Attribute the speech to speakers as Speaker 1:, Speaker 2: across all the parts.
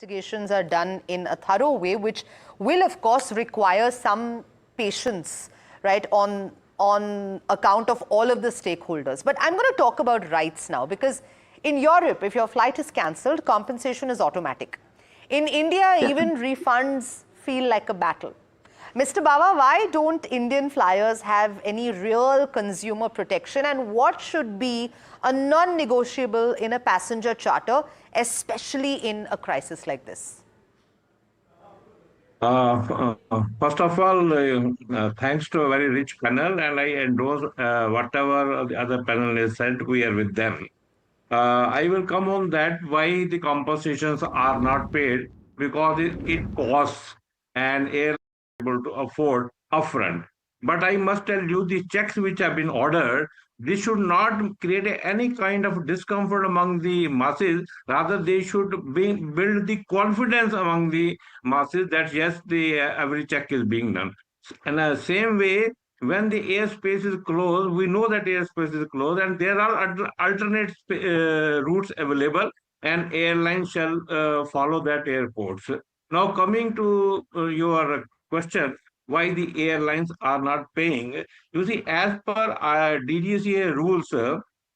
Speaker 1: investigations are done in a thorough way, which will, of course, require some patience, right, on account of all of the stakeholders. But I'm going to talk about rights now, because in Europe, if your flight is cancelled, compensation is automatic. In India, even refunds feel like a battle. Mr. Bawa, why don't Indian flyers have any real consumer protection, and what should be a non-negotiable in a passenger charter, especially in a crisis like this?
Speaker 2: First of all, thanks to a very rich panel, and I endorse whatever the other panelists said. We are with them. I will come on that why the compensations are not paid, because it costs and air able to afford upfront. But I must tell you, the checks which have been ordered, this should not create any kind of discomfort among the masses. Rather, they should build the confidence among the masses that yes, the every check is being done. And the same way, when the airspace is closed, we know that airspace is closed, and there are alternate routes available, and airlines shall follow that airports. Now, coming to your question, why the airlines are not paying? You see, as per DGCA rules,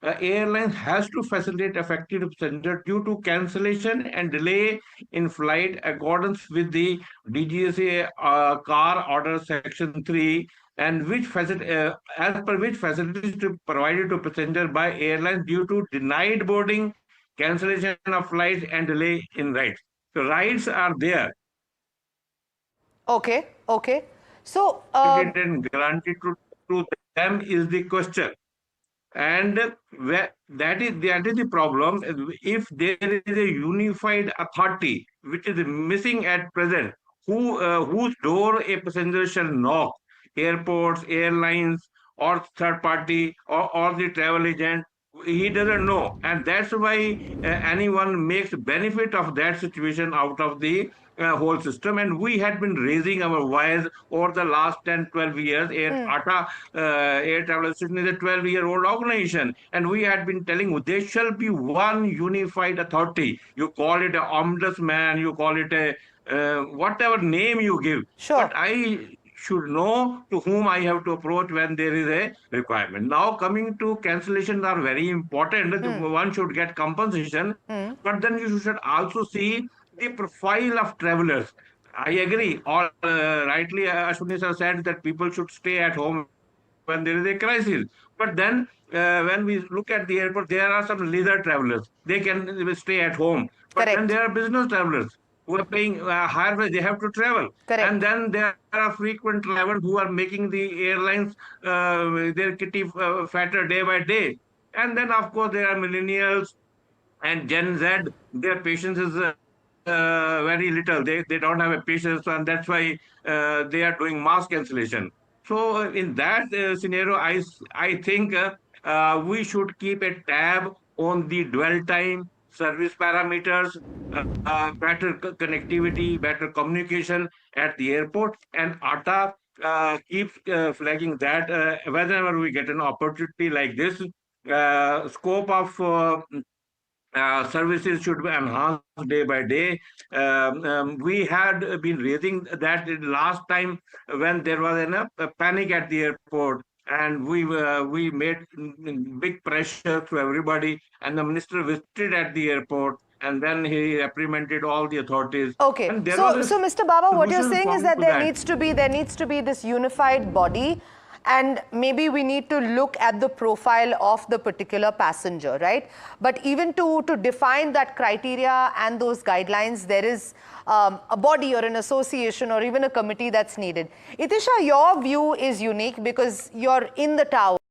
Speaker 2: airlines has to facilitate effective passenger due to cancellation and delay in flight accordance with the DGCA car order section 3, and as per which facilities to provided to passenger by airlines due to denied boarding, cancellation of flights, and delay in rights. So rights are there.
Speaker 1: Okay, okay. So,
Speaker 2: And granted to them is the question. And that is the problem. If there is a unified authority which is missing at present, whose door a passenger shall knock, airports, airlines, or third party, or the travel agent, he doesn't know, and that's why anyone makes benefit of that situation out of the whole system. And we had been raising our voice over the last 10-12 years. Air Travel Association is a 12-year-old organization, and we had been telling there shall be one unified authority. You call it an ombudsman, you call it a whatever name you give.
Speaker 1: sure.
Speaker 2: But I should know to whom I have to approach when there is a requirement. Now, coming to cancellations are very important. One should get compensation, but then you should also see the profile of travelers. I agree. All rightly, Ashwini sir said that people should stay at home when there is a crisis. But then, when we look at the airport, there are some leisure travelers. They can stay at home. But then
Speaker 1: Correct.
Speaker 2: there are business travelers who are paying higher wage. They have to travel.
Speaker 1: Correct.
Speaker 2: And then there are frequent travelers who are making the airlines their kitty fatter day by day. And then, of course, there are millennials and Gen Z. Their patience is very little. They don't have a patience, and that's why they are doing mass cancellation. So in that scenario, I think we should keep a tab on the dwell time, service parameters, better connectivity, better communication at the airport, and ATA keeps flagging that whenever we get an opportunity like this, scope of services should be enhanced day by day. We had been raising that last time when there was a panic at the airport, and we made big pressure to everybody, and the minister visited at the airport, and then he reprimanded all the authorities.
Speaker 1: Okay.
Speaker 2: And there
Speaker 1: So Mr. Bawa, what you're saying is that there
Speaker 2: needs
Speaker 1: needs to be this unified body, and maybe we need to look at the profile of the particular passenger, right? But even to define that criteria and those guidelines, there is a body or an association or even a committee that's needed. Itisha, your view is unique because you're in the tower.